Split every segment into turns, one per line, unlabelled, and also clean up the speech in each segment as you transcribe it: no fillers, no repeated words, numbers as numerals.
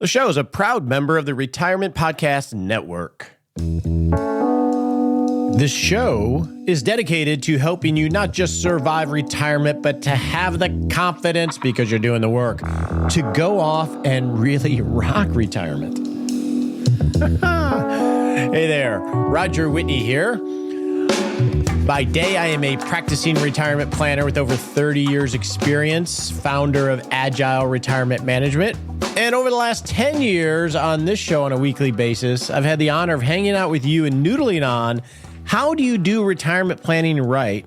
The show is a proud member of the Retirement Podcast Network. This show is dedicated to helping you not just survive retirement, but to have the confidence, because you're doing the work, to go off and really rock retirement. Hey there, Roger Whitney here. By day, I am a practicing retirement planner with over 30 years experience, founder of Agile Retirement Management. And over the last 10 years on this show on a weekly basis, I've had the honor of hanging out with you and noodling on how do you do retirement planning right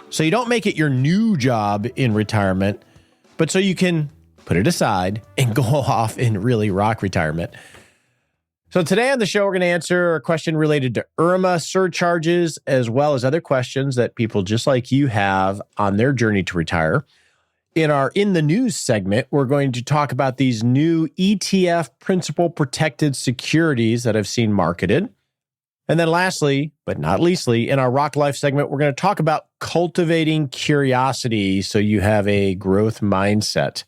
so you don't make it your new job in retirement, but so you can put it aside and go off and really rock retirement. So today on the show, we're going to answer a question related to IRMAA surcharges, as well as other questions that people just like you have on their journey to retire. In our In the News segment, we're going to talk about these new ETF principal protected securities that I've seen marketed. And then lastly, but not leastly, in our Rock Life segment, we're going to talk about cultivating curiosity so you have a growth mindset.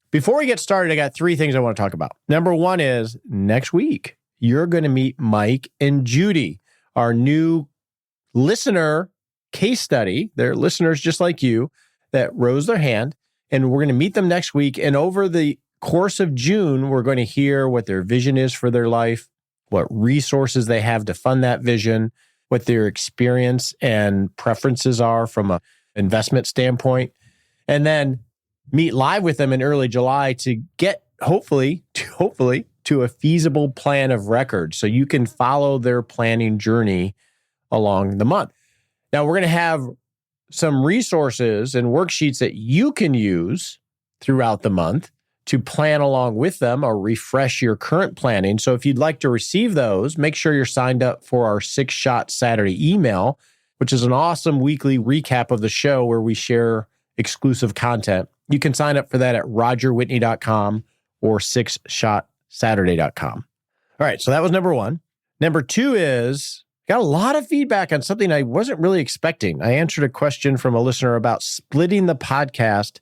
Before we get started, I got three things I want to talk about. Number one is next week, you're going to meet Mike and Judy, our new listener case study. They're listeners just like you that rose their hand. And we're going to meet them next week. And over the course of June, we're going to hear what their vision is for their life, what resources they have to fund that vision, what their experience and preferences are from an investment standpoint. And then meet live with them in early July to get, hopefully, to a feasible plan of record so you can follow their planning journey along the month. Now, we're going to have some resources and worksheets that you can use throughout the month to plan along with them or refresh your current planning. So if you'd like to receive those, make sure you're signed up for our 6-Shot Saturday email, which is an awesome weekly recap of the show where we share exclusive content. You can sign up for that at rogerwhitney.com or 6shotsaturday.com. All right, so that was number one. Number two is, got a lot of feedback on something I wasn't really expecting. I answered a question from a listener about splitting the podcast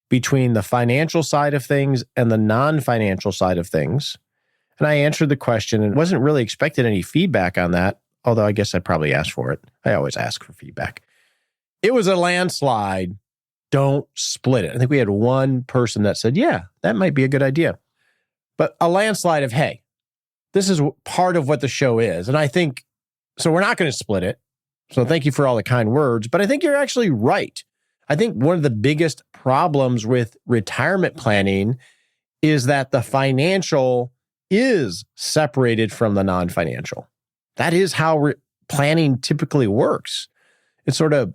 between the financial side of things and the non-financial side of things. And I answered the question and wasn't really expecting any feedback on that, although I guess I probably asked for it. I always ask for feedback. It was a landslide. Don't split it. I think we had one person that said, yeah, that might be a good idea. But a landslide of, hey, this is part of what the show is. And I think, so we're not going to split it. So thank you for all the kind words. But I think you're actually right. I think one of the biggest problems with retirement planning is that the financial is separated from the non-financial. That is how planning typically works. It sort of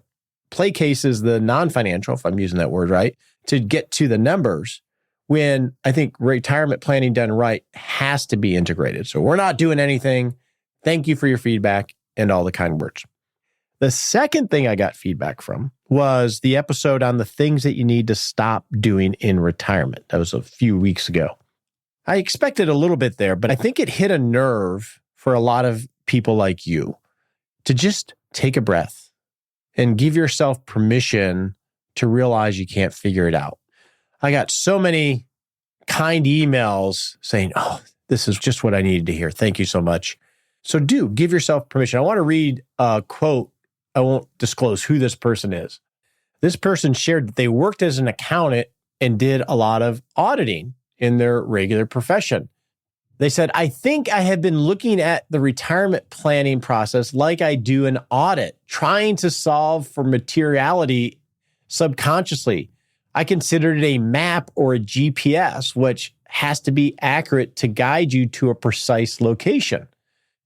placases the non-financial, if I'm using that word right, to get to the numbers, when I think retirement planning done right has to be integrated. So we're not doing anything. Thank you for your feedback and all the kind words. The second thing I got feedback from was the episode on the things that you need to stop doing in retirement. That was a few weeks ago. I expected a little bit there, but I think it hit a nerve for a lot of people like you to just take a breath and give yourself permission to realize you can't figure it out. I got so many kind emails saying, oh, this is just what I needed to hear. Thank you so much. So do give yourself permission. I want to read a quote. I won't disclose who this person is. This person shared that they worked as an accountant and did a lot of auditing in their regular profession. They said, I think I have been looking at the retirement planning process like I do an audit, trying to solve for materiality subconsciously. I considered it a map or a GPS, which has to be accurate to guide you to a precise location.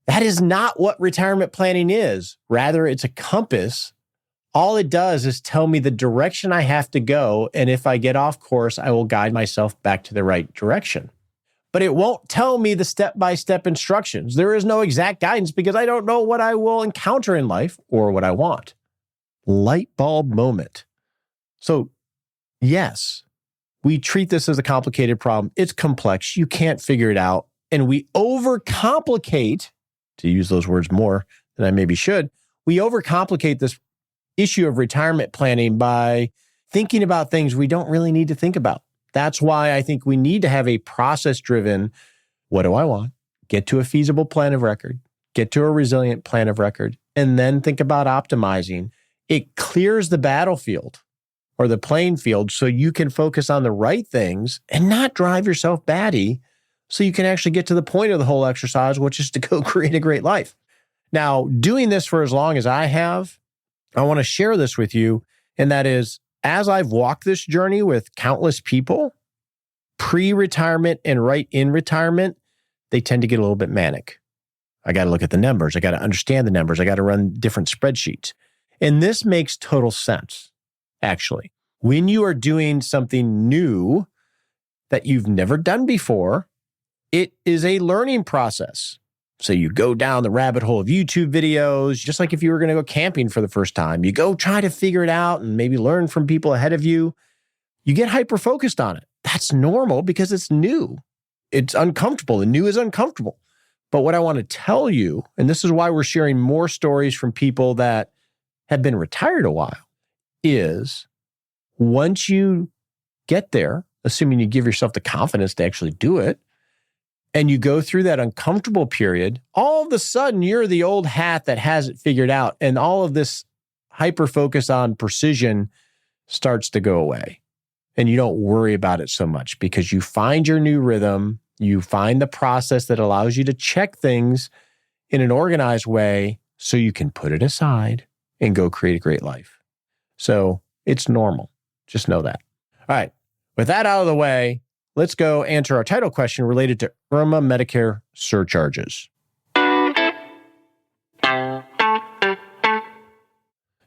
That is not what retirement planning is. Rather, it's a compass. All it does is tell me the direction I have to go, and if I get off course, I will guide myself back to the right direction. But it won't tell me the step-by-step instructions. There is no exact guidance because I don't know what I will encounter in life or what I want. Light bulb moment. So, yes, we treat this as a complicated problem. It's complex. You can't figure it out. And we overcomplicate, to use those words more than I maybe should, we overcomplicate this issue of retirement planning by thinking about things we don't really need to think about. That's why I think we need to have a process-driven, what do I want? Get to a feasible plan of record, get to a resilient plan of record, and then think about optimizing. It clears the battlefield or the playing field so you can focus on the right things and not drive yourself batty so you can actually get to the point of the whole exercise, which is to go create a great life. Now, doing this for as long as I have, I want to share this with you, and that is, as I've walked this journey with countless people, pre-retirement and right in retirement, they tend to get a little bit manic. I got to look at the numbers. I got to understand the numbers. I got to run different spreadsheets. And this makes total sense, actually. When you are doing something new that you've never done before, it is a learning process. So you go down the rabbit hole of YouTube videos, just like if you were going to go camping for the first time. You go try to figure it out and maybe learn from people ahead of you. You get hyper-focused on it. That's normal because it's new. It's uncomfortable. The new is uncomfortable. But what I want to tell you, and this is why we're sharing more stories from people that have been retired a while, is once you get there, assuming you give yourself the confidence to actually do it, and you go through that uncomfortable period, all of a sudden you're the old hat that has it figured out. And all of this hyper-focus on precision starts to go away. And you don't worry about it so much because you find your new rhythm. You find the process that allows you to check things in an organized way so you can put it aside and go create a great life. So it's normal. Just know that. All right. With that out of the way, let's go answer our title question related to IRMAA Medicare surcharges.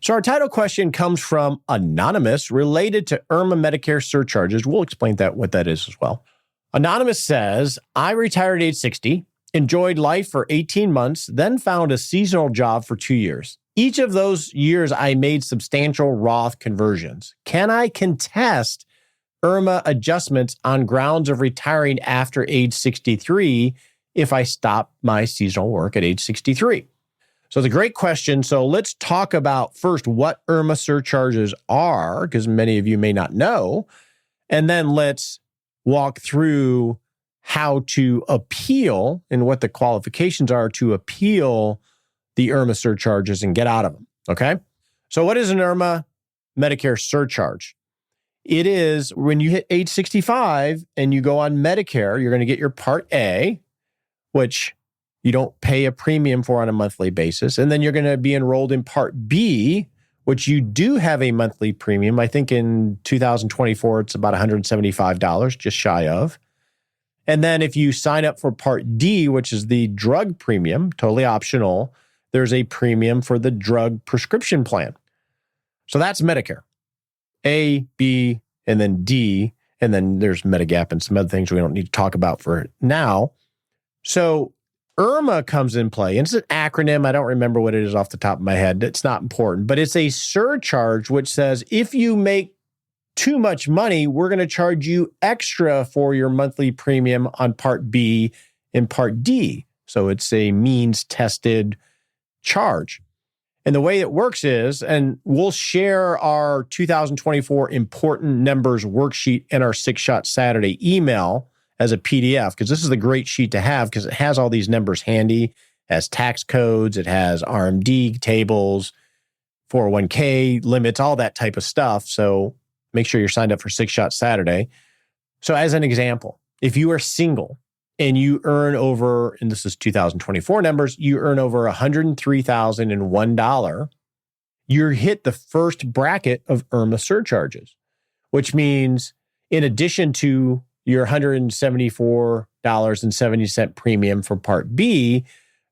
So our title question comes from Anonymous related to IRMAA Medicare surcharges. We'll explain what that is as well. Anonymous says, I retired at age 60, enjoyed life for 18 months, then found a seasonal job for 2 years. Each of those years, I made substantial Roth conversions. Can I contest IRMAA adjustments on grounds of retiring after age 63 if I stop my seasonal work at age 63? So it's a great question. So let's talk about first what IRMAA surcharges are, because many of you may not know, and then let's walk through how to appeal and what the qualifications are to appeal the IRMAA surcharges and get out of them, okay? So what is an IRMAA Medicare surcharge? It is when you hit age 65 and you go on Medicare, you're going to get your Part A, which you don't pay a premium for on a monthly basis. And then you're going to be enrolled in Part B, which you do have a monthly premium. I think in 2024, it's about $175, just shy of. And then if you sign up for Part D, which is the drug premium, totally optional, there's a premium for the drug prescription plan. So that's Medicare. A, B, and then D, and then there's Medigap and some other things we don't need to talk about for now. So IRMAA comes in play, and it's an acronym. I don't remember what it is off the top of my head. It's not important, but it's a surcharge which says if you make too much money, we're going to charge you extra for your monthly premium on Part B and Part D. So it's a means-tested charge. And the way it works is, and we'll share our 2024 important numbers worksheet in our 6-Shot Saturday email as a PDF, because this is a great sheet to have because it has all these numbers handy. It has tax codes, it has RMD tables, 401k limits, all that type of stuff. So make sure you're signed up for 6-Shot Saturday. So as an example, if you are single and you earn over, and this is 2024 numbers, you earn over $103,001, you hit the first bracket of IRMAA surcharges, which means in addition to your $174.70 premium for Part B,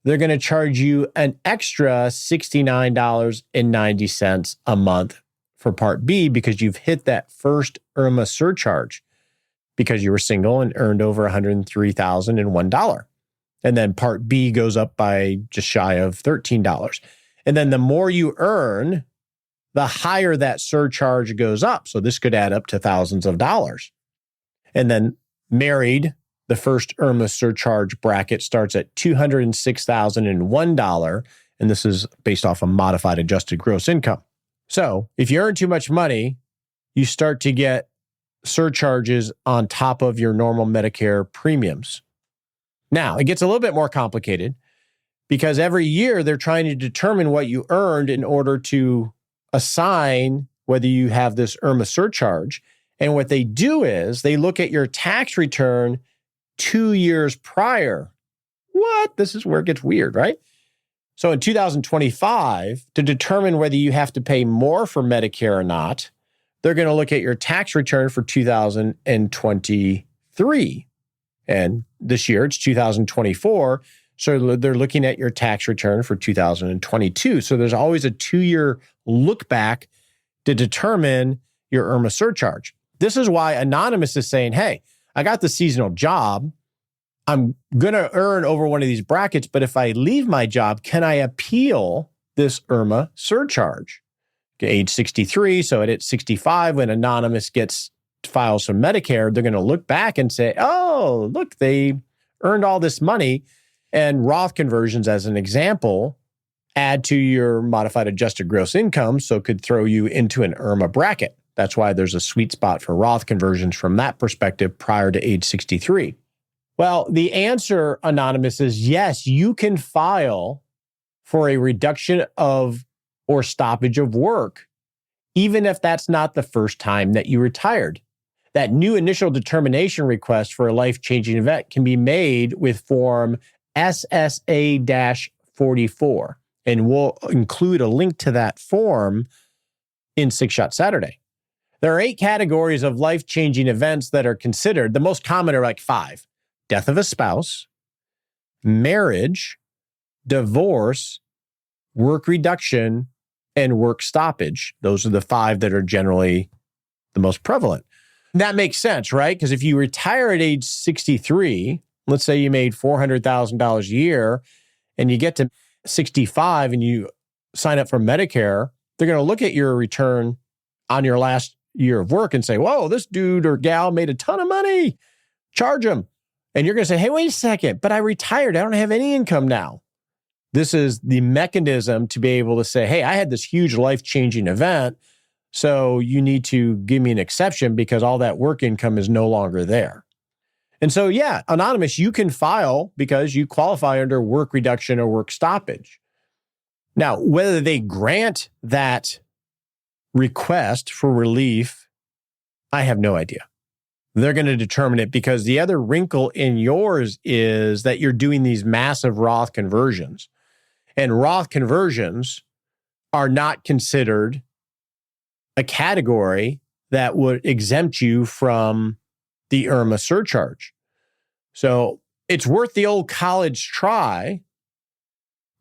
they're going to charge you an extra $69.90 a month for Part B because you've hit that first IRMAA surcharge because you were single and earned over $103,001. And then Part B goes up by just shy of $13. And then the more you earn, the higher that surcharge goes up. So this could add up to thousands of dollars. And then married, the first IRMAA surcharge bracket starts at $206,001. And this is based off a modified adjusted gross income. So if you earn too much money, you start to get surcharges on top of your normal Medicare premiums. Now, it gets a little bit more complicated because every year they're trying to determine what you earned in order to assign whether you have this IRMAA surcharge. And what they do is they look at your tax return 2 years prior. What? This is where it gets weird, right? So in 2025, to determine whether you have to pay more for Medicare or not, they're going to look at your tax return for 2023. And this year it's 2024. So they're looking at your tax return for 2022. So there's always a 2-year look back to determine your IRMAA surcharge. This is why Anonymous is saying, hey, I got the seasonal job. I'm going to earn over one of these brackets, but if I leave my job, can I appeal this IRMAA surcharge? Age 63, so at 65, when Anonymous files from Medicare, they're going to look back and say, oh, look, they earned all this money. And Roth conversions, as an example, add to your modified adjusted gross income, so it could throw you into an IRMAA bracket. That's why there's a sweet spot for Roth conversions from that perspective prior to age 63. Well, the answer, Anonymous, is yes, you can file for a reduction of or stoppage of work, even if that's not the first time that you retired. That new initial determination request for a life-changing event can be made with Form SSA-44, and we'll include a link to that form in Six Shot Saturday. There are 8 categories of life-changing events that are considered. The most common are like 5. Death of a spouse, marriage, divorce, work reduction, and work stoppage. Those are the 5 that are generally the most prevalent. That makes sense, right? Because if you retire at age 63, let's say you made $400,000 a year, and you get to 65 and you sign up for Medicare, they're going to look at your return on your last year of work and say, whoa, this dude or gal made a ton of money. Charge them. And you're going to say, hey, wait a second, but I retired. I don't have any income now. This is the mechanism to be able to say, hey, I had this huge life-changing event, so you need to give me an exception because all that work income is no longer there. And so, yeah, Anonymous, you can file because you qualify under work reduction or work stoppage. Now, whether they grant that request for relief, I have no idea. They're going to determine it because the other wrinkle in yours is that you're doing these massive Roth conversions. And Roth conversions are not considered a category that would exempt you from the IRMAA surcharge. So it's worth the old college try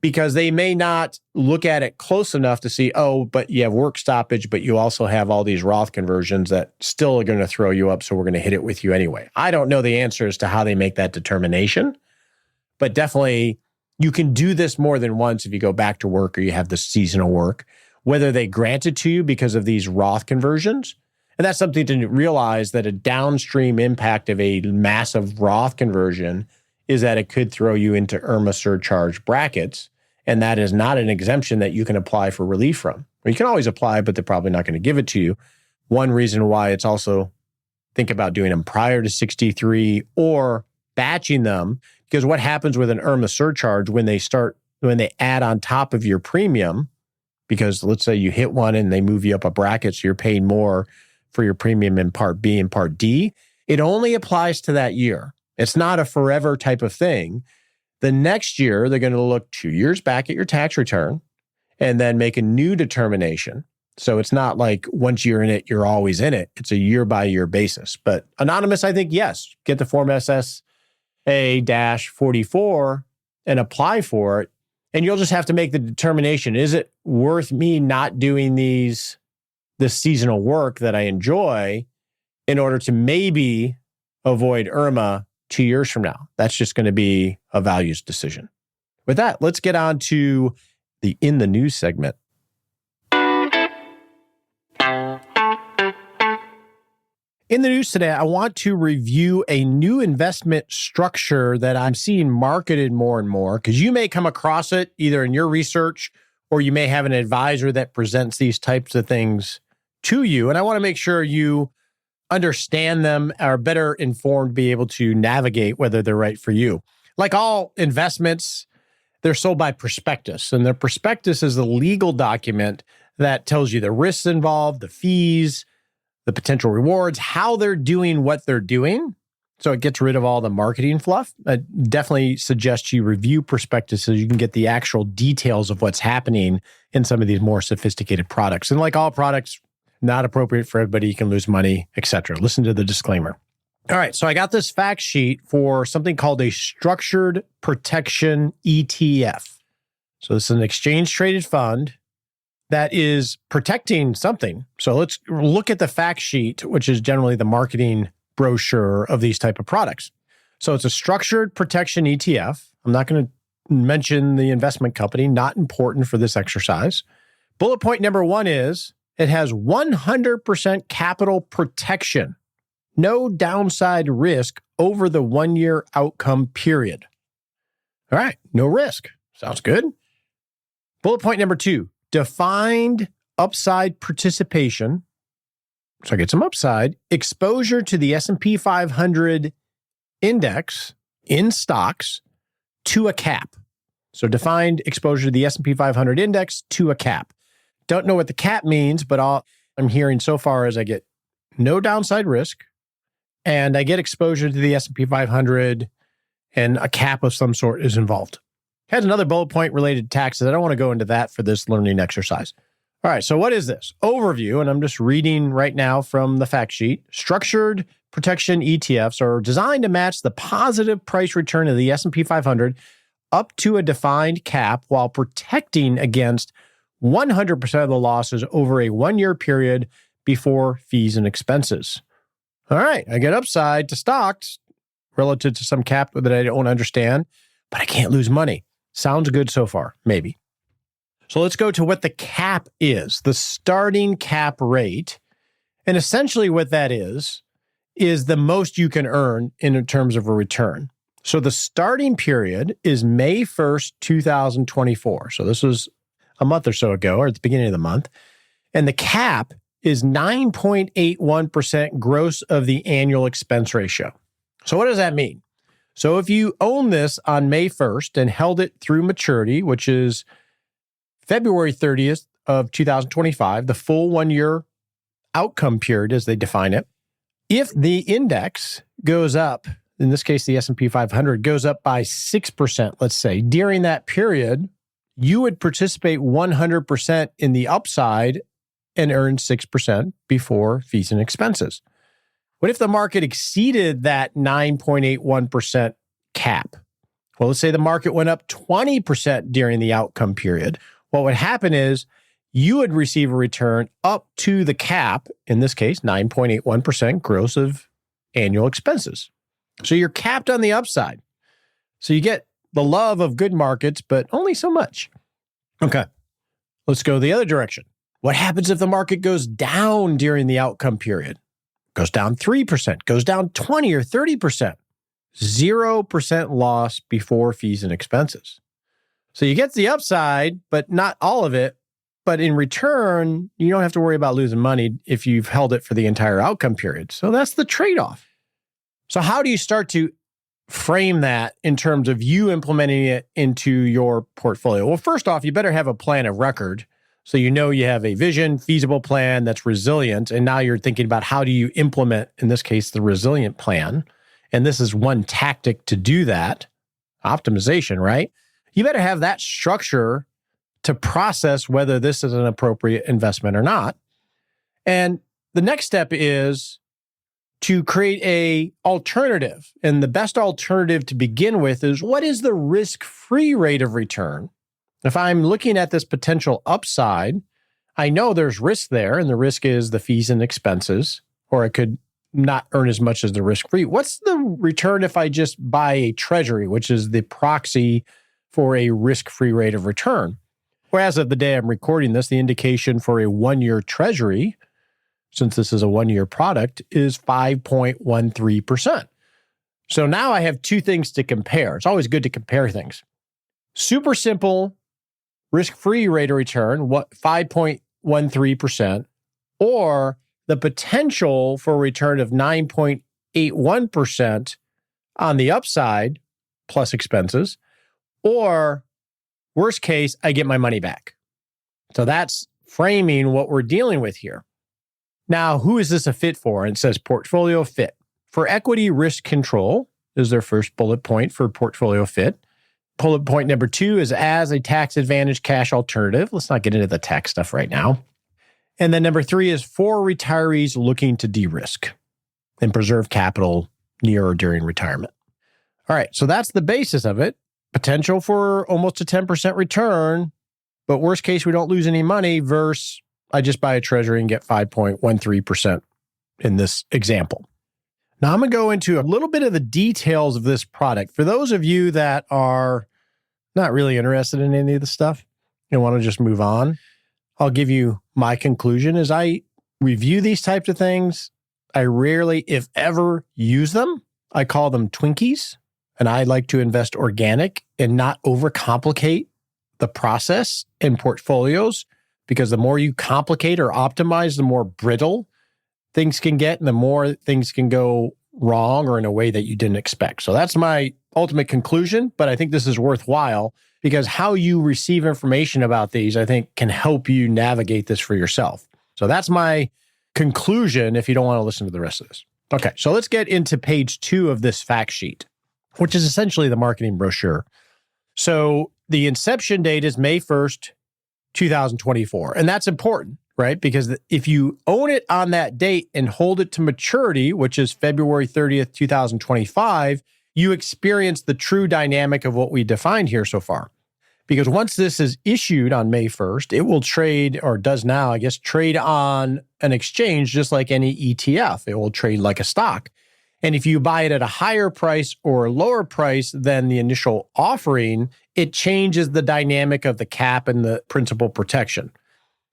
because they may not look at it close enough to see, oh, but you have work stoppage, but you also have all these Roth conversions that still are going to throw you up, so we're going to hit it with you anyway. I don't know the answers to how they make that determination, but definitely you can do this more than once if you go back to work or you have the seasonal work, whether they grant it to you because of these Roth conversions. And that's something to realize, that a downstream impact of a massive Roth conversion is that it could throw you into IRMAA surcharge brackets. And that is not an exemption that you can apply for relief from. Or you can always apply, but they're probably not going to give it to you. One reason why it's also think about doing them prior to 63 or batching them, because what happens with an IRMAA surcharge when they add on top of your premium, because let's say you hit one and they move you up a bracket, so you're paying more for your premium in Part B and Part D, it only applies to that year. It's not a forever type of thing. The next year, they're going to look 2 years back at your tax return and then make a new determination. So it's not like once you're in it, you're always in it. It's a year-by-year basis. But Anonymous, I think, yes, get the Form SSA-44 and apply for it. And you'll just have to make the determination, is it worth me not doing this seasonal work that I enjoy in order to maybe avoid IRMAA 2 years from now? That's just going to be a values decision. With that, let's get on to the In the News segment. In the news today, I want to review a new investment structure that I'm seeing marketed more and more, because you may come across it either in your research or you may have an advisor that presents these types of things to you. And I want to make sure you understand them, are better informed to be able to navigate whether they're right for you. Like all investments, they're sold by prospectus, and the prospectus is a legal document that tells you the risks involved, the fees, the potential rewards, how they're doing what they're doing. So it gets rid of all the marketing fluff. I definitely suggest you review prospectus so you can get the actual details of what's happening in some of these more sophisticated products. And like all products, not appropriate for everybody, you can lose money, etc. Listen to the disclaimer. All right, so I got this fact sheet for something called a structured protection ETF. So this is an exchange-traded fund that is protecting something. So let's look at the fact sheet, which is generally the marketing brochure of these type of products. So it's a structured protection ETF. I'm not going to mention the investment company, not important for this exercise. Bullet point number 1 is it has 100% capital protection. No downside risk over the 1-year outcome period. All right, no risk. Sounds good. Bullet point number 2, defined upside participation. So I get some upside. Exposure to the S&P 500 index in stocks to a cap. So defined exposure to the S&P 500 index to a cap. Don't know what the cap means, but all I'm hearing so far is I get no downside risk, and I get exposure to the S&P 500, and a cap of some sort is involved. Has another bullet point related to taxes. I don't want to go into that for this learning exercise. All right, so what is this? Overview, and I'm just reading right now from the fact sheet. Structured protection ETFs are designed to match the positive price return of the S&P 500 up to a defined cap while protecting against 100% of the losses over a 1-year period before fees and expenses. All right, I get upside to stocks relative to some cap that I don't understand, but I can't lose money. Sounds good so far, maybe. So let's go to what the cap is, the starting cap rate. And essentially what that is the most you can earn in terms of a return. So the starting period is May 1st, 2024. So this was a month or so ago, or at the beginning of the month. And the cap is 9.81% gross of the annual expense ratio. So what does that mean? So if you own this on May 1st and held it through maturity, which is February 30th of 2025, the full 1-year outcome period as they define it, if the index goes up, in this case, the S&P 500 goes up by 6%, let's say, during that period, you would participate 100% in the upside and earn 6% before fees and expenses. What if the market exceeded that 9.81% cap? Well, let's say the market went up 20% during the outcome period. What would happen is you would receive a return up to the cap, in this case, 9.81% gross of annual expenses. So you're capped on the upside. So you get the love of good markets, but only so much. Okay, let's go the other direction. What happens if the market goes down during the outcome period? Goes down 3%, goes down 20 or 30%. 0% loss before fees and expenses. So you get the upside, but not all of it. But in return, you don't have to worry about losing money if you've held it for the entire outcome period. So that's the trade-off. So how do you start to frame that in terms of you implementing it into your portfolio? Well, first off, you better have a plan of record. So you know you have a vision, feasible plan that's resilient. And now you're thinking about how do you implement, in this case, the resilient plan. And this is one tactic to do that, optimization, right? You better have that structure to process whether this is an appropriate investment or not. And the next step is to create an alternative. And the best alternative to begin with is, what is the risk-free rate of return? If I'm looking at this potential upside, I know there's risk there, and the risk is the fees and expenses, or I could not earn as much as the risk-free. What's the return if I just buy a treasury, which is the proxy for a risk-free rate of return? Whereas of the day I'm recording this, the indication for a 1-year treasury, since this is a 1-year product, is 5.13%. So now I have two things to compare. It's always good to compare things. Super simple risk-free rate of return, 5.13%, or the potential for a return of 9.81% on the upside, plus expenses, or worst case, I get my money back. So that's framing what we're dealing with here. Now, who is this a fit for? And it says portfolio fit. For equity risk control is their first bullet point for portfolio fit. Bullet point number 2 is as a tax advantage cash alternative. Let's not get into the tax stuff right now. And then number 3 is for retirees looking to de-risk and preserve capital near or during retirement. All right, so that's the basis of it. Potential for almost a 10% return, but worst case, we don't lose any money versus I just buy a treasury and get 5.13% in this example. Now, I'm going to go into a little bit of the details of this product. For those of you that are not really interested in any of this stuff and want to just move on, I'll give you my conclusion. As I review these types of things, I rarely, if ever, use them. I call them Twinkies, and I like to invest organic and not overcomplicate the process in portfolios, because the more you complicate or optimize, the more brittle things can get and the more things can go wrong or in a way that you didn't expect. So that's my ultimate conclusion, but I think this is worthwhile because how you receive information about these, I think, can help you navigate this for yourself. So that's my conclusion if you don't want to listen to the rest of this. Okay, so let's get into page 2 of this fact sheet, which is essentially the marketing brochure. So the inception date is May 1st, 2024. And that's important, right? Because if you own it on that date and hold it to maturity, which is February 30th, 2025, you experience the true dynamic of what we defined here so far. Because once this is issued on May 1st, it will trade, or does now, I guess, trade on an exchange just like any ETF. It will trade like a stock. And if you buy it at a higher price or a lower price than the initial offering, it changes the dynamic of the cap and the principal protection.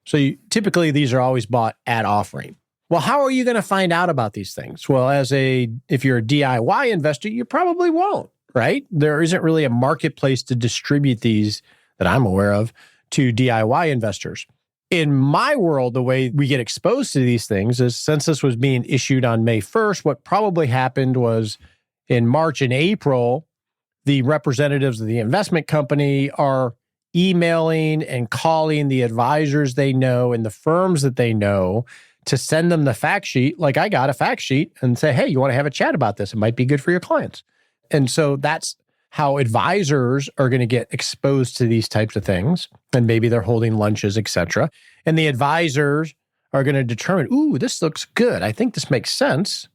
So typically, these are always bought at offering. Well, how are you going to find out about these things? Well, if you're a DIY investor, you probably won't, right? There isn't really a marketplace to distribute these that I'm aware of to DIY investors. In my world, the way we get exposed to these things is since this was being issued on May 1st, what probably happened was in March and April, the representatives of the investment company are emailing and calling the advisors they know and the firms that they know to send them the fact sheet. Like I got a fact sheet and say, hey, you want to have a chat about this? It might be good for your clients. And so that's how advisors are going to get exposed to these types of things. And maybe they're holding lunches, et cetera. And the advisors are going to determine, ooh, this looks good. I think this makes sense.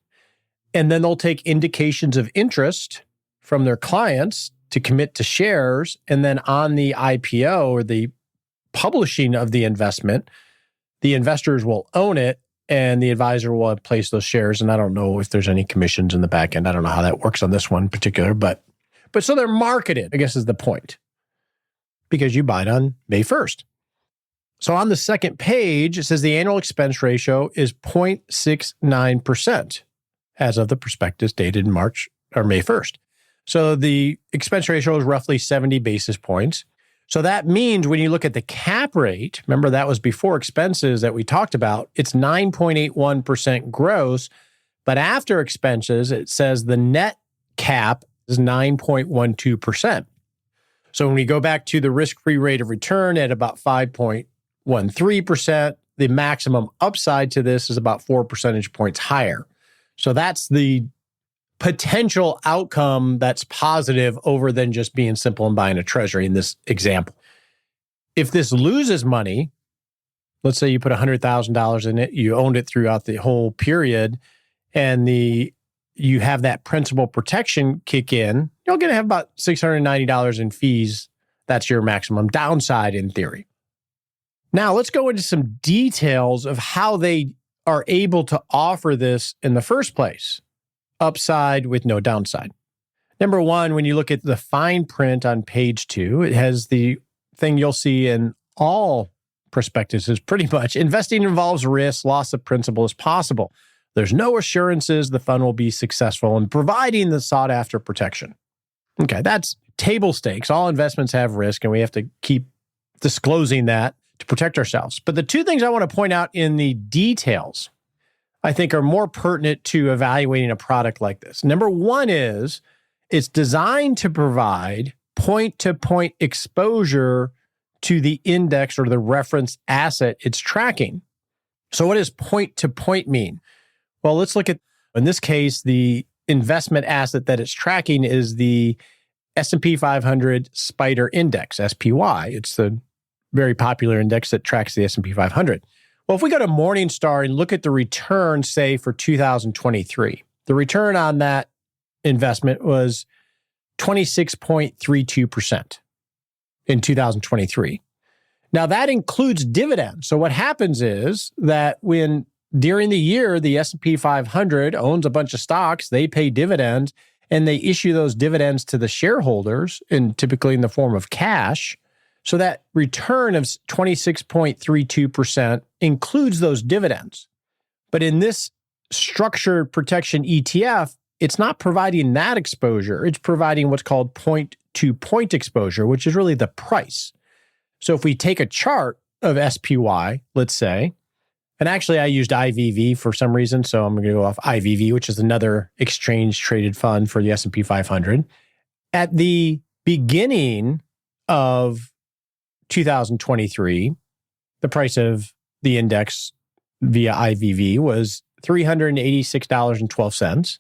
And then they'll take indications of interest from their clients to commit to shares. And then on the IPO or the publishing of the investment, the investors will own it and the advisor will have placed those shares. And I don't know if there's any commissions in the back end. I don't know how that works on this one in particular, but so they're marketed, I guess is the point, because you buy it on May 1st. So on the second page, it says the annual expense ratio is 0.69% as of the prospectus dated March or May 1st. So the expense ratio is roughly 70 basis points. So that means when you look at the cap rate, remember that was before expenses that we talked about, it's 9.81% gross, but after expenses, it says the net cap is 9.12%. So when we go back to the risk-free rate of return at about 5.13%, the maximum upside to this is about 4 percentage points higher. So that's the potential outcome that's positive over than just being simple and buying a treasury in this example. If this loses money, let's say you put $100,000 in it, you owned it throughout the whole period, and you have that principal protection kick in, you're going to have about $690 in fees. That's your maximum downside in theory. Now, let's go into some details of how they are able to offer this in the first place. Upside with no downside. Number one, when you look at the fine print on page 2, it has the thing you'll see in all prospectuses pretty much. Investing involves risk, loss of principal is possible. There's no assurances the fund will be successful in providing the sought-after protection. Okay, that's table stakes. All investments have risk, and we have to keep disclosing that to protect ourselves. But the two things I want to point out in the details I think are more pertinent to evaluating a product like this. Number one is it's designed to provide point-to-point exposure to the index or the reference asset it's tracking. So what does point-to-point mean? Well, let's look at, in this case, the investment asset that it's tracking is the S&P 500 Spider Index, SPY. It's the very popular index that tracks the S&P 500. Well, if we go to Morningstar and look at the return, say, for 2023, the return on that investment was 26.32% in 2023. Now, that includes dividends. So what happens is that when during the year, the S&P 500 owns a bunch of stocks, they pay dividends, and they issue those dividends to the shareholders, and typically in the form of cash. So that return of 26.32% includes those dividends. But in this structured protection ETF, it's not providing that exposure. It's providing what's called point-to-point exposure, which is really the price. So if we take a chart of SPY, let's say, and actually I used IVV for some reason, so I'm going to go off IVV, which is another exchange-traded fund for the S&P 500. At the beginning of 2023, the price of the index via IVV was $386.12,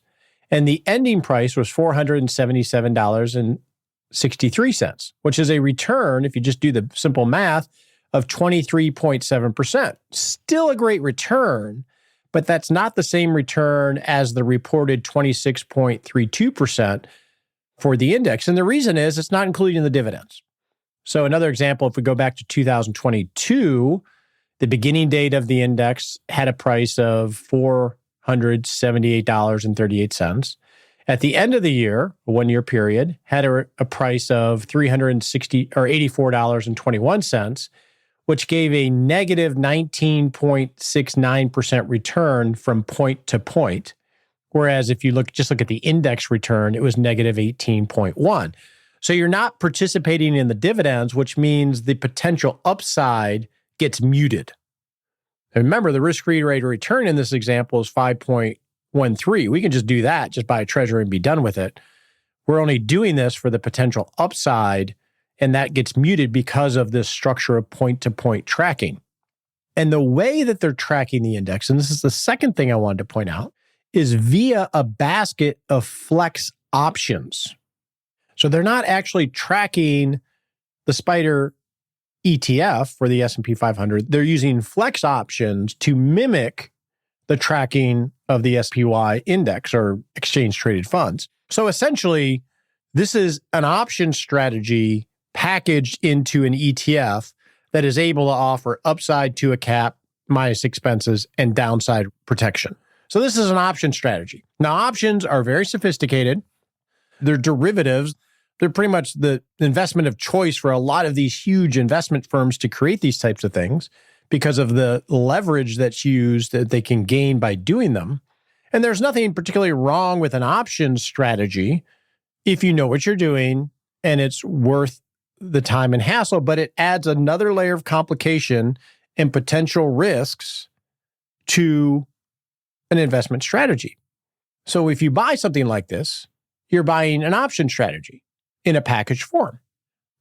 and the ending price was $477.63, which is a return, if you just do the simple math, of 23.7%. Still a great return, but that's not the same return as the reported 26.32% for the index. And the reason is it's not including the dividends. So another example, if we go back to 2022, the beginning date of the index had a price of $478.38. At the end of the year, a one-year period, had a price of $84.21, which gave a negative 19.69% return from point to point. Whereas if you look at the index return, it was negative 18.1. So you're not participating in the dividends, which means the potential upside gets muted. And remember, the risk-free rate of return in this example is 5.13. We can just do that, just buy a treasury and be done with it. We're only doing this for the potential upside, and that gets muted because of this structure of point-to-point tracking. And the way that they're tracking the index, and this is the second thing I wanted to point out, is via a basket of flex options. So they're not actually tracking the Spider ETF for the S&P 500. They're using flex options to mimic the tracking of the SPY index or exchange traded funds. So essentially, this is an option strategy packaged into an ETF that is able to offer upside to a cap, minus expenses, and downside protection. So this is an option strategy. Now, options are very sophisticated. They're derivatives. They're pretty much the investment of choice for a lot of these huge investment firms to create these types of things because of the leverage that's used that they can gain by doing them. And there's nothing particularly wrong with an option strategy if you know what you're doing and it's worth the time and hassle, but it adds another layer of complication and potential risks to an investment strategy. So if you buy something like this, you're buying an option strategy in a packaged form.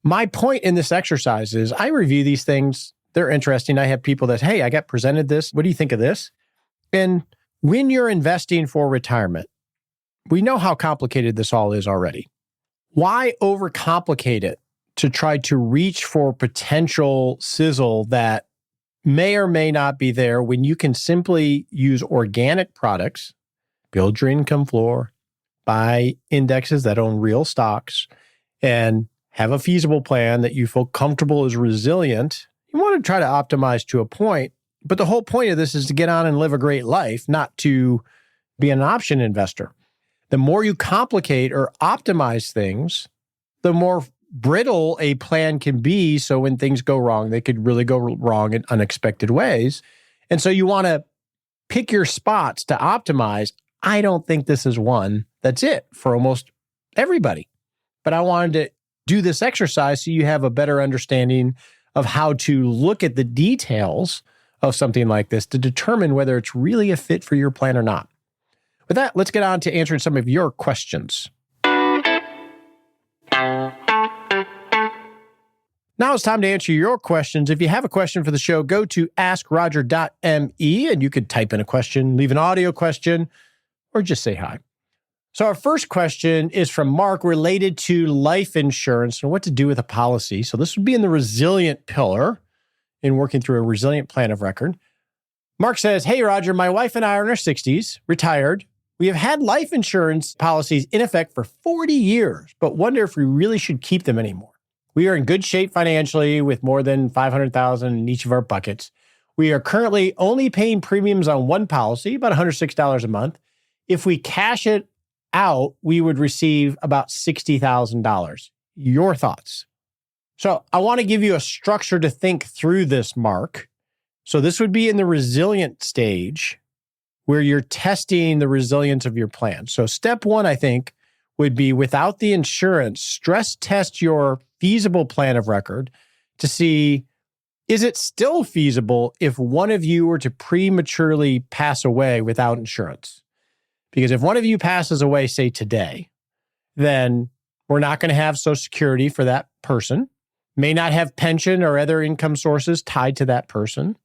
My point in this exercise is I review these things. They're interesting. I have people that, hey, I got presented this. What do you think of this? And when you're investing for retirement, we know how complicated this all is already. Why overcomplicate it to try to reach for potential sizzle that may or may not be there when you can simply use organic products, build your income floor, buy indexes that own real stocks, and have a feasible plan that you feel comfortable is resilient. You want to try to optimize to a point, but the whole point of this is to get on and live a great life, not to be an option investor. The more you complicate or optimize things, the more brittle a plan can be. So when things go wrong, they could really go wrong in unexpected ways. And so you want to pick your spots to optimize. I don't think this is one that's it for almost everybody. But I wanted to do this exercise so you have a better understanding of how to look at the details of something like this to determine whether it's really a fit for your plan or not. With that, let's get on to answering some of your questions. Now it's time to answer your questions. If you have a question for the show, go to askroger.me and you could type in a question, leave an audio question, or just say hi. So our first question is from Mark related to life insurance and what to do with a policy. So this would be in the resilient pillar in working through a resilient plan of record. Mark says, "Hey, Roger, my wife and I are in our 60s, retired. We have had life insurance policies in effect for 40 years, but wonder if we really should keep them anymore. We are in good shape financially with more than $500,000 in each of our buckets. We are currently only paying premiums on one policy, about $106 a month. If we cash it out, we would receive about $60,000. Your thoughts?" So I want to give you a structure to think through this, Mark. So this would be in the resilient stage where you're testing the resilience of your plan. So step one, I think, would be without the insurance, stress test your feasible plan of record to see, is it still feasible if one of you were to prematurely pass away without insurance? Because if one of you passes away, say today, then we're not going to have Social Security for that person, may not have pension or other income sources tied to that person,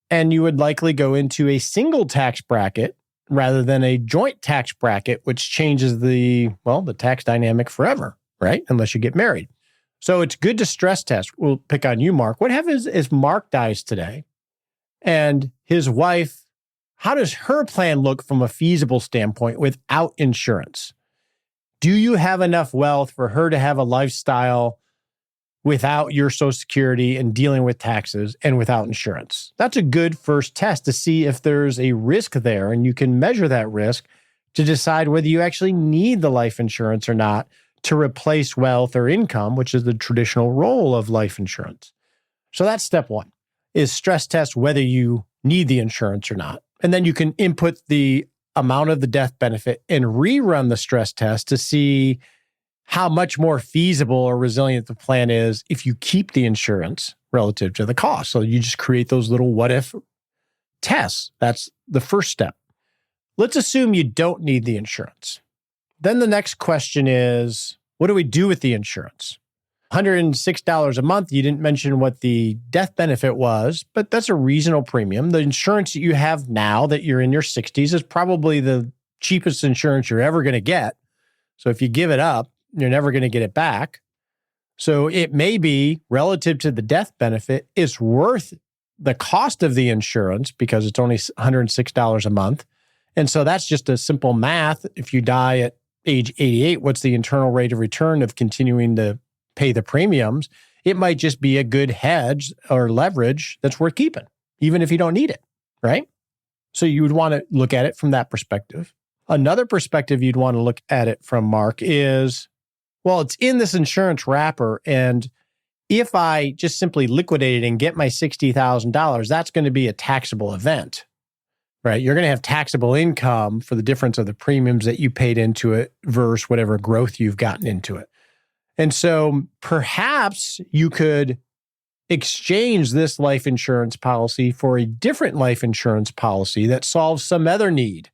and you would likely go into a single tax bracket rather than a joint tax bracket, which changes the tax dynamic forever, right? Unless you get married. So it's good to stress test. We'll pick on you, Mark. What happens if Mark dies today and his wife, how does her plan look from a feasible standpoint without insurance? Do you have enough wealth for her to have a lifestyle without your Social Security and dealing with taxes and without insurance? That's a good first test to see if there's a risk there, and you can measure that risk to decide whether you actually need the life insurance or not to replace wealth or income, which is the traditional role of life insurance. So that's step one, is stress test whether you need the insurance or not. And then you can input the amount of the death benefit and rerun the stress test to see how much more feasible or resilient the plan is if you keep the insurance relative to the cost. So you just create those little what if tests. That's the first step. Let's assume you don't need the insurance. Then the next question is, what do we do with the insurance? $106 a month. You didn't mention what the death benefit was, but that's a reasonable premium. The insurance that you have now that you're in your 60s is probably the cheapest insurance you're ever going to get. So if you give it up, you're never going to get it back. So it may be relative to the death benefit, it's worth the cost of the insurance because it's only $106 a month. And so that's just a simple math. If you die at age 88, what's the internal rate of return of continuing to pay the premiums? It might just be a good hedge or leverage that's worth keeping, even if you don't need it, right? So you would want to look at it from that perspective. Another perspective you'd want to look at it from, Mark, is, well, it's in this insurance wrapper, and if I just simply liquidate it and get my $60,000, that's going to be a taxable event, right? You're going to have taxable income for the difference of the premiums that you paid into it versus whatever growth you've gotten into it. And so perhaps you could exchange this life insurance policy for a different life insurance policy that solves some other need.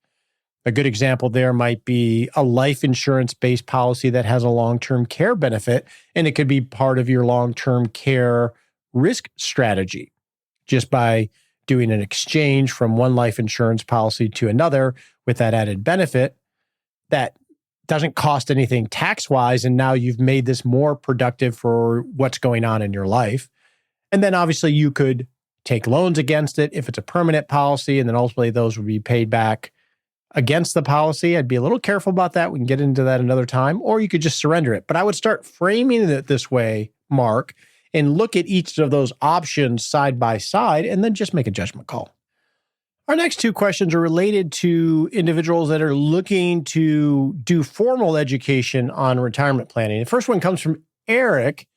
A good example there might be a life insurance-based policy that has a long-term care benefit, and it could be part of your long-term care risk strategy just by doing an exchange from one life insurance policy to another with that added benefit that doesn't cost anything tax-wise, and now you've made this more productive for what's going on in your life. And then obviously you could take loans against it if it's a permanent policy, and then ultimately those would be paid back against the policy. I'd be a little careful about that. We can get into that another time, or you could just surrender it. But I would start framing it this way, Mark, and look at each of those options side by side, and then just make a judgment call. Our next two questions are related to individuals that are looking to do formal education on retirement planning. The first one comes from Eric.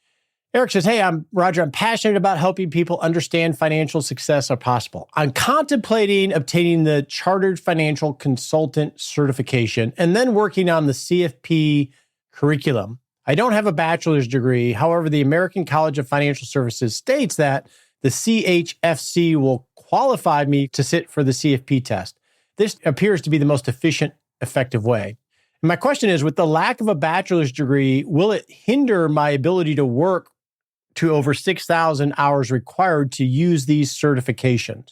Eric says, "Hey, I'm Roger. I'm passionate about helping people understand financial success are possible. I'm contemplating obtaining the Chartered Financial Consultant certification and then working on the CFP curriculum. I don't have a bachelor's degree. However, the American College of Financial Services states that the CHFC will qualify me to sit for the CFP test. This appears to be the most efficient, effective way. And my question is, with the lack of a bachelor's degree, will it hinder my ability to work to over 6,000 hours required to use these certifications?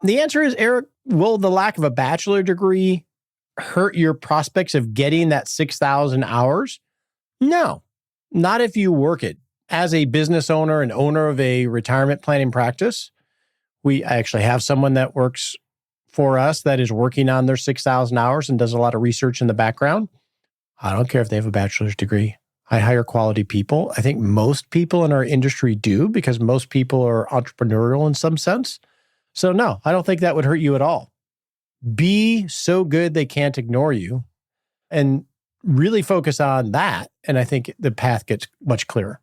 The answer is, Eric, will the lack of a bachelor degree hurt your prospects of getting that 6,000 hours? No, not if you work it. As a business owner and owner of a retirement planning practice, I actually have someone that works for us that is working on their 6,000 hours and does a lot of research in the background. I don't care if they have a bachelor's degree. I hire quality people. I think most people in our industry do, because most people are entrepreneurial in some sense. So no, I don't think that would hurt you at all. Be so good they can't ignore you, and really focus on that. And I think the path gets much clearer.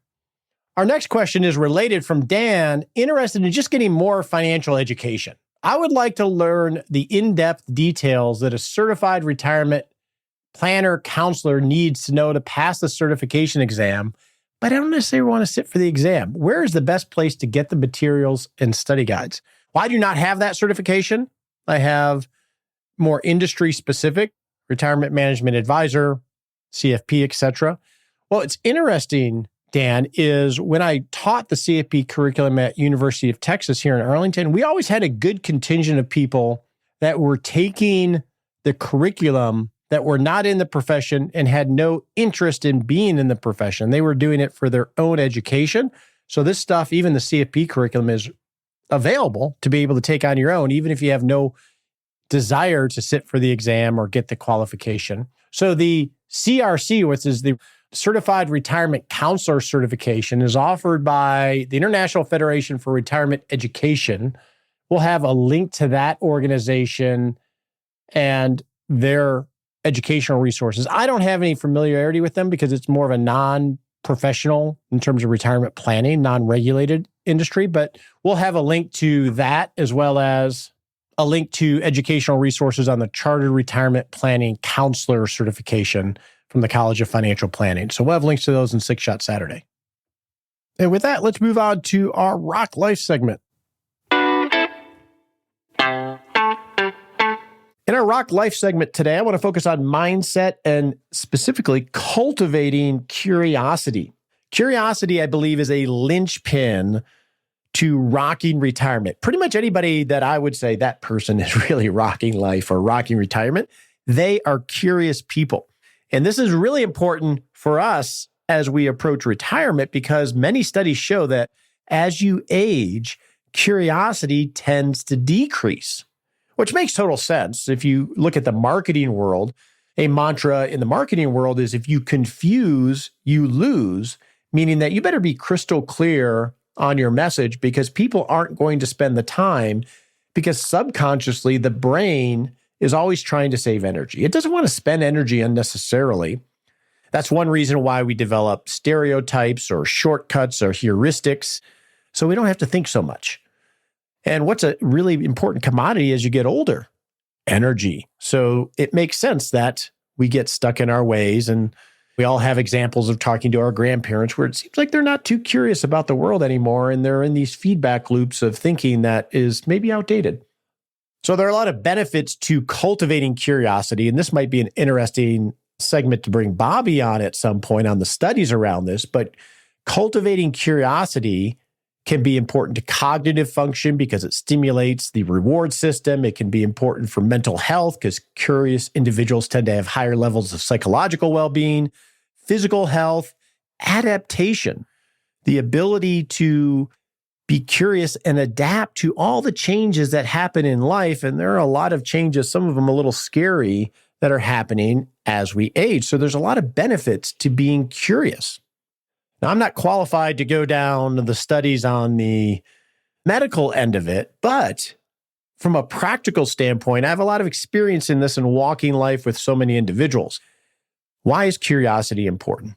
Our next question is related from Dan, interested in just getting more financial education. I would like to learn the in-depth details that a certified retirement planner counselor needs to know to pass the certification exam, but I don't necessarily want to sit for the exam. Where is the best place to get the materials and study guides? Well, I do not have that certification. I have more industry-specific, retirement management advisor, CFP, etc. Well, it's interesting, Dan, is when I taught the CFP curriculum at University of Texas here in Arlington, we always had a good contingent of people that were taking the curriculum that were not in the profession and had no interest in being in the profession. They were doing it for their own education. So this stuff, even the CFP curriculum, is available to be able to take on your own, even if you have no desire to sit for the exam or get the qualification. So the CRC, which is the Certified Retirement Counselor certification, is offered by the International Federation for Retirement Education. We'll have a link to that organization and their educational resources. I don't have any familiarity with them because it's more of a non-professional in terms of retirement planning, non-regulated industry, but we'll have a link to that as well as a link to educational resources on the Chartered Retirement Planning Counselor certification from the College of Financial Planning. So we'll have links to those in Six Shot Saturday. And with that, let's move on to our Rock Life segment. In our Rock Life segment today, I want to focus on mindset and specifically cultivating curiosity. Curiosity, I believe, is a linchpin to rocking retirement. Pretty much anybody that I would say that person is really rocking life or rocking retirement, they are curious people. And this is really important for us as we approach retirement because many studies show that as you age, curiosity tends to decrease, which makes total sense. If you look at the marketing world, a mantra in the marketing world is if you confuse, you lose, meaning that you better be crystal clear on your message because people aren't going to spend the time because subconsciously the brain is always trying to save energy. It doesn't want to spend energy unnecessarily. That's one reason why we develop stereotypes or shortcuts or heuristics, so we don't have to think so much. And what's a really important commodity as you get older? Energy. So it makes sense that we get stuck in our ways, and we all have examples of talking to our grandparents where it seems like they're not too curious about the world anymore, and they're in these feedback loops of thinking that is maybe outdated. So there are a lot of benefits to cultivating curiosity, and this might be an interesting segment to bring Bobby on at some point on the studies around this, but cultivating curiosity can be important to cognitive function because it stimulates the reward system. It can be important for mental health because curious individuals tend to have higher levels of psychological well-being, physical health, adaptation, the ability to be curious and adapt to all the changes that happen in life. And there are a lot of changes, some of them a little scary, that are happening as we age. So there's a lot of benefits to being curious. Now, I'm not qualified to go down the studies on the medical end of it, but from a practical standpoint, I have a lot of experience in this and walking life with so many individuals. Why is curiosity important?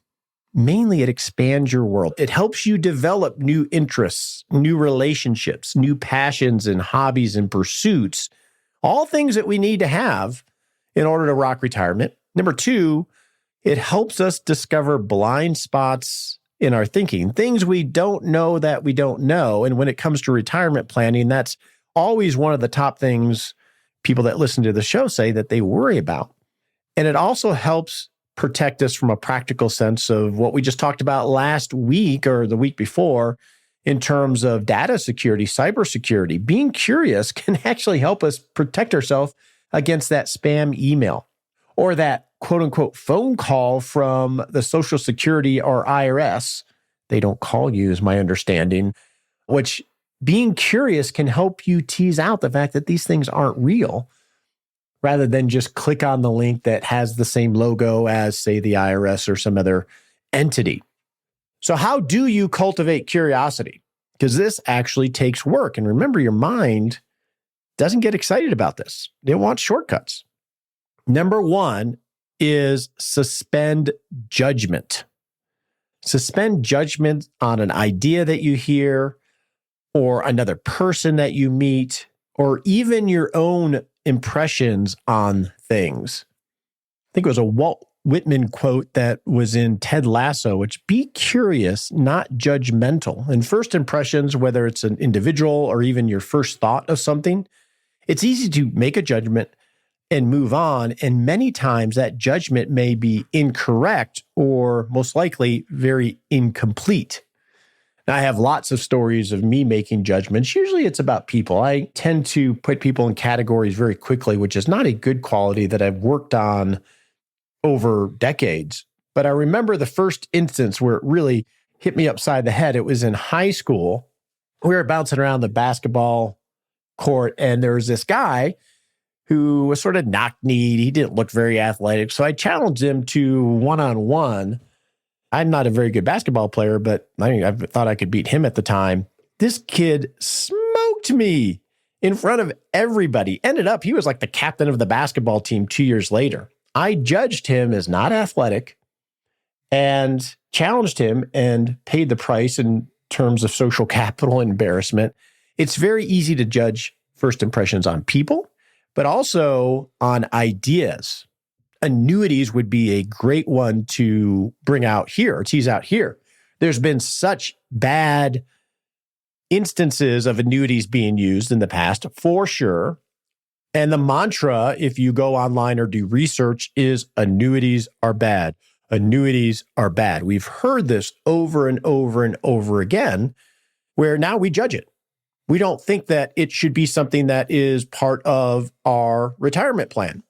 Mainly, it expands your world. It helps you develop new interests, new relationships, new passions and hobbies and pursuits, all things that we need to have in order to rock retirement. Number two, it helps us discover blind spots in our thinking, things we don't know that we don't know. And when it comes to retirement planning, that's always one of the top things people that listen to the show say that they worry about. And it also helps protect us from a practical sense of what we just talked about last week or the week before in terms of data security, cybersecurity. Being curious can actually help us protect ourselves against that spam email or that quote unquote phone call from the Social Security or IRS. They don't call you, is my understanding, which being curious can help you tease out the fact that these things aren't real rather than just click on the link that has the same logo as, say, the IRS or some other entity. So how do you cultivate curiosity? Because this actually takes work. And remember, your mind doesn't get excited about this. It wants shortcuts. Number one is suspend judgment. Suspend judgment on an idea that you hear or another person that you meet or even your own impressions on things. I think it was a Walt Whitman quote that was in Ted Lasso, which be curious, not judgmental. And first impressions, whether it's an individual or even your first thought of something, it's easy to make a judgment and move on. And many times that judgment may be incorrect or most likely very incomplete. Now, I have lots of stories of me making judgments. Usually it's about people. I tend to put people in categories very quickly, which is not a good quality that I've worked on over decades. But I remember the first instance where it really hit me upside the head. It was in high school. We were bouncing around the basketball court, and there was this guy who was sort of knock-kneed. He didn't look very athletic. So I challenged him to one-on-one. I'm not a very good basketball player, but I thought I could beat him at the time. This kid smoked me in front of everybody. Ended up, he was like the captain of the basketball team 2 years later. I judged him as not athletic and challenged him and paid the price in terms of social capital and embarrassment. It's very easy to judge first impressions on people, but also on ideas. Annuities would be a great one to bring out here, or tease out here. There's been such bad instances of annuities being used in the past, for sure. And the mantra, if you go online or do research, is annuities are bad. Annuities are bad. We've heard this over and over and over again, where now we judge it. We don't think that it should be something that is part of our retirement plan.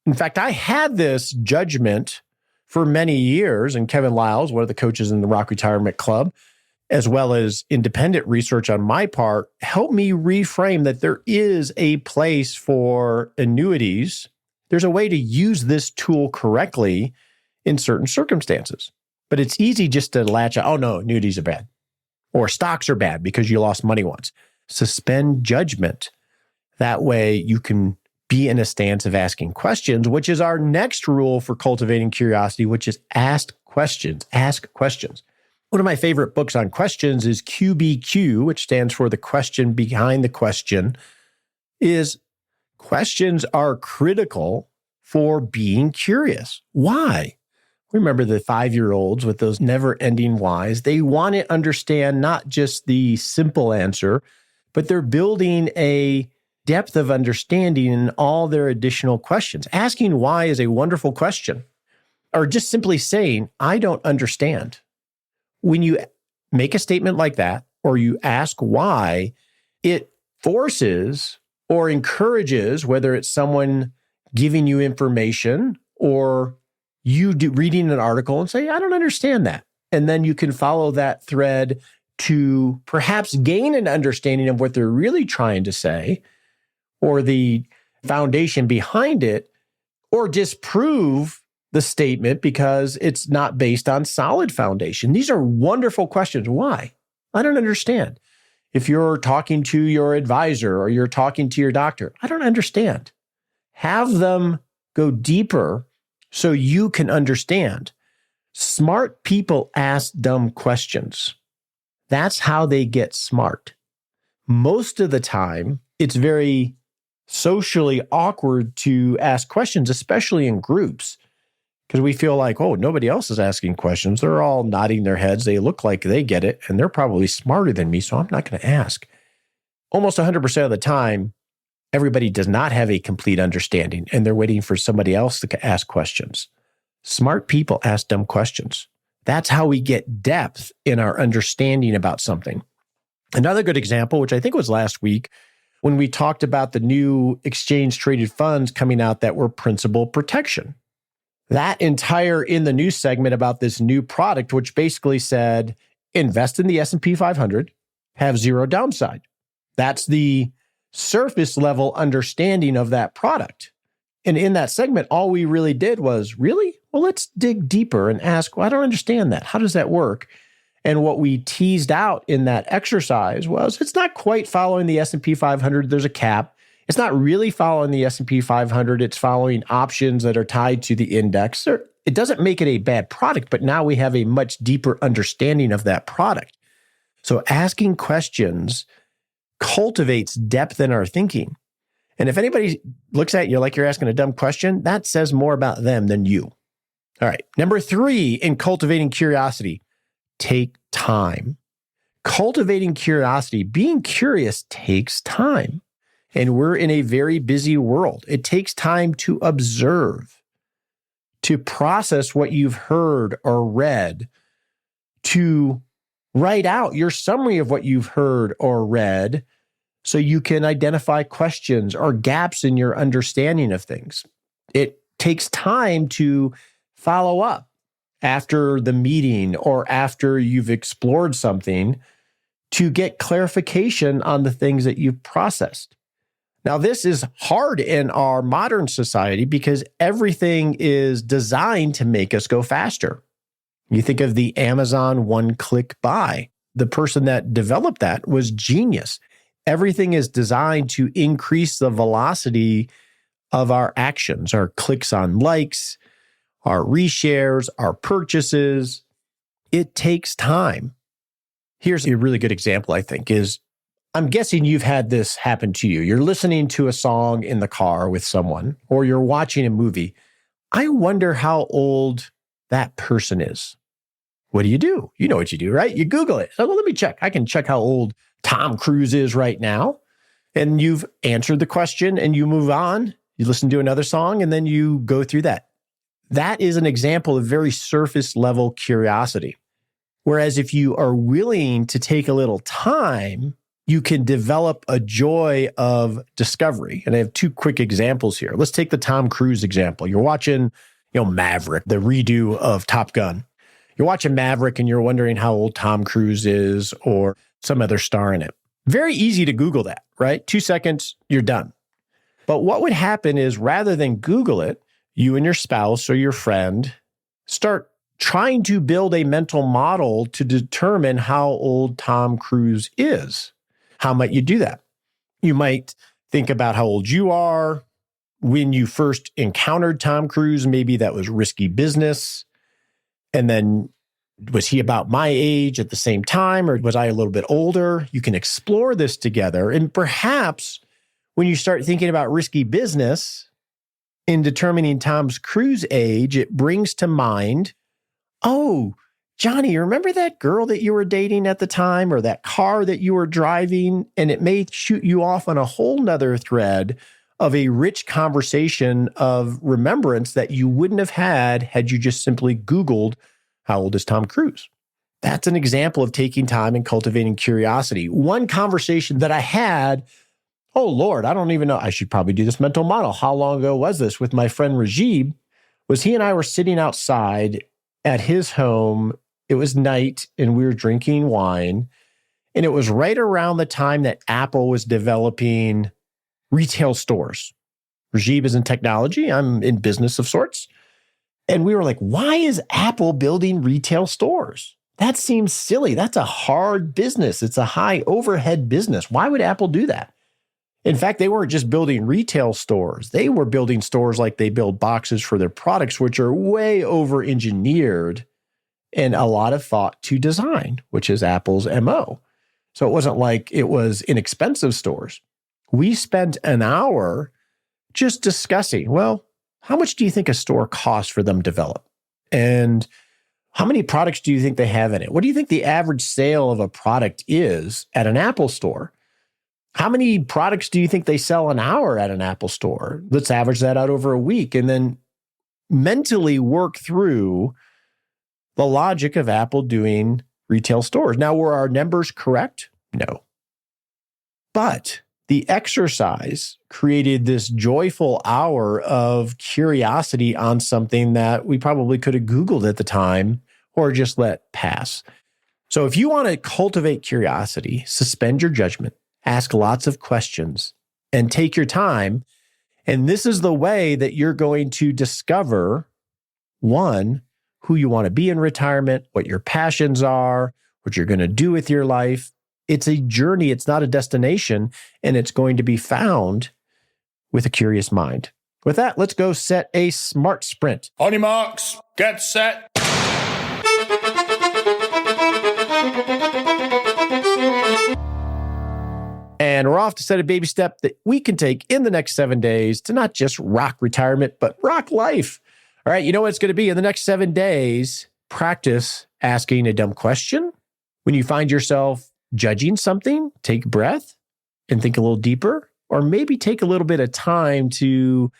In fact, I had this judgment for many years, and Kevin Lyles, one of the coaches in the Rock Retirement Club, as well as independent research on my part, helped me reframe that there is a place for annuities. There's a way to use this tool correctly in certain circumstances. But it's easy just to latch on, oh no, annuities are bad. Or stocks are bad because you lost money once. Suspend judgment. That way you can be in a stance of asking questions, which is our next rule for cultivating curiosity, which is ask questions. Ask questions. One of my favorite books on questions is QBQ, which stands for the question behind the question, is questions are critical for being curious. Why? Remember the 5-year-olds with those never-ending whys. They want to understand not just the simple answer, but they're building a depth of understanding in all their additional questions. Asking why is a wonderful question. Or just simply saying, I don't understand. When you make a statement like that, or you ask why, it forces or encourages, whether it's someone giving you information or you reading an article and say, I don't understand that. And then you can follow that thread to perhaps gain an understanding of what they're really trying to say, or the foundation behind it, or disprove the statement because it's not based on solid foundation. These are wonderful questions. Why? I don't understand. If you're talking to your advisor or you're talking to your doctor, I don't understand. Have them go deeper so you can understand. Smart people ask dumb questions. That's how they get smart. Most of the time, it's very socially awkward to ask questions, especially in groups, because we feel like, oh, nobody else is asking questions. They're all nodding their heads. They look like they get it, and they're probably smarter than me, so I'm not going to ask. Almost 100% of the time, everybody does not have a complete understanding, and they're waiting for somebody else to ask questions. Smart people ask dumb questions. That's how we get depth in our understanding about something. Another good example, which I think was last week, when we talked about the new exchange-traded funds coming out that were principal protection. That entire in the news segment about this new product, which basically said, invest in the S&P 500, have zero downside. That's the surface level understanding of that product. And in that segment, all we really did was, really? Well, let's dig deeper and ask, well, I don't understand that. How does that work? And what we teased out in that exercise was, it's not quite following the S&P 500. There's a cap. It's not really following the S&P 500. It's following options that are tied to the index. It doesn't make it a bad product, but now we have a much deeper understanding of that product. So asking questions cultivates depth in our thinking. And if anybody looks at you like you're asking a dumb question, that says more about them than you. All right. Number 3 in cultivating curiosity, take time. Cultivating curiosity, being curious takes time. And we're in a very busy world. It takes time to observe, to process what you've heard or read, to write out your summary of what you've heard or read so you can identify questions or gaps in your understanding of things. It takes time to follow up after the meeting or after you've explored something to get clarification on the things that you've processed. Now, this is hard in our modern society because everything is designed to make us go faster. You think of the Amazon one-click buy. The person that developed that was genius. Everything is designed to increase the velocity of our actions, our clicks on likes, our reshares, our purchases. It takes time. Here's a really good example, I think, is I'm guessing you've had this happen to you. You're listening to a song in the car with someone, or you're watching a movie. I wonder how old that person is. What do? You know what you do, right? You Google it. So, well, let me check. I can check how old Tom Cruise is right now. And you've answered the question and you move on. You listen to another song and then you go through that. That is an example of very surface level curiosity. Whereas if you are willing to take a little time, you can develop a joy of discovery. And I have 2 quick examples here. Let's take the Tom Cruise example. You're watching, Maverick, the redo of Top Gun. You're watching Maverick and you're wondering how old Tom Cruise is or some other star in it. Very easy to Google that, right? 2 seconds, you're done. But what would happen is rather than Google it, you and your spouse or your friend start trying to build a mental model to determine how old Tom Cruise is. How might you do that? You might think about how old you are, when you first encountered Tom Cruise, maybe that was risky business. And then was he about my age at the same time, or was I a little bit older? You can explore this together. And perhaps when you start thinking about risky business in determining Tom Cruise's age, it brings to mind, oh, Johnny, remember that girl that you were dating at the time or that car that you were driving? And it may shoot you off on a whole nother thread of a rich conversation of remembrance that you wouldn't have had you just simply Googled, how old is Tom Cruise? That's an example of taking time and cultivating curiosity. One conversation that I had, oh Lord, I don't even know, I should probably do this mental model. How long ago was this with my friend Rajib? Was he and I were sitting outside at his home. It was night and we were drinking wine. And it was right around the time that Apple was developing retail stores. Rajib is in technology. I'm in business of sorts. And we were like, why is Apple building retail stores? That seems silly. That's a hard business. It's a high overhead business. Why would Apple do that? In fact, they weren't just building retail stores. They were building stores like they build boxes for their products, which are way over-engineered and a lot of thought to design, which is Apple's MO. So it wasn't like it was inexpensive stores. We spent an hour just discussing, well, how much do you think a store costs for them to develop? And how many products do you think they have in it? What do you think the average sale of a product is at an Apple store? How many products do you think they sell an hour at an Apple store? Let's average that out over a week and then mentally work through the logic of Apple doing retail stores. Now, were our numbers correct? No. But the exercise created this joyful hour of curiosity on something that we probably could have Googled at the time or just let pass. So if you want to cultivate curiosity, suspend your judgment, ask lots of questions, and take your time. And this is the way that you're going to discover, one, who you want to be in retirement, what your passions are, what you're going to do with your life. It's a journey. It's not a destination, and it's going to be found with a curious mind. With that, let's go set a smart sprint.
On your marks, get set.
And we're off to set a baby step that we can take in the next 7 days to not just rock retirement, but rock life. All right, you know what it's going to be in the next 7 days? Practice asking a dumb question. When you find yourself judging something, take a breath and think a little deeper, or maybe take a little bit of time to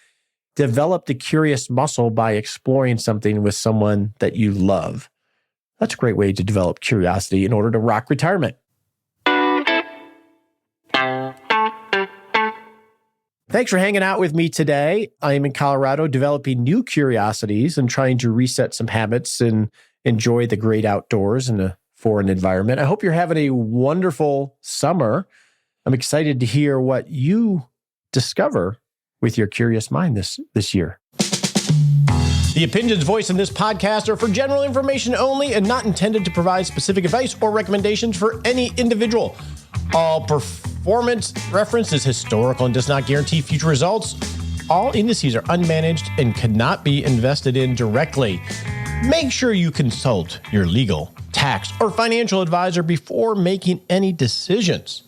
develop the curious muscle by exploring something with someone that you love. That's a great way to develop curiosity in order to rock retirement. Thanks for hanging out with me today. I am in Colorado developing new curiosities and trying to reset some habits and enjoy the great outdoors in a foreign environment. I hope you're having a wonderful summer. I'm excited to hear what you discover with your curious mind this year. The opinions voiced in this podcast are for general information only and not intended to provide specific advice or recommendations for any individual. All performance reference is historical and does not guarantee future results. All indices are unmanaged and cannot be invested in directly. Make sure you consult your legal, tax, or financial advisor before making any decisions.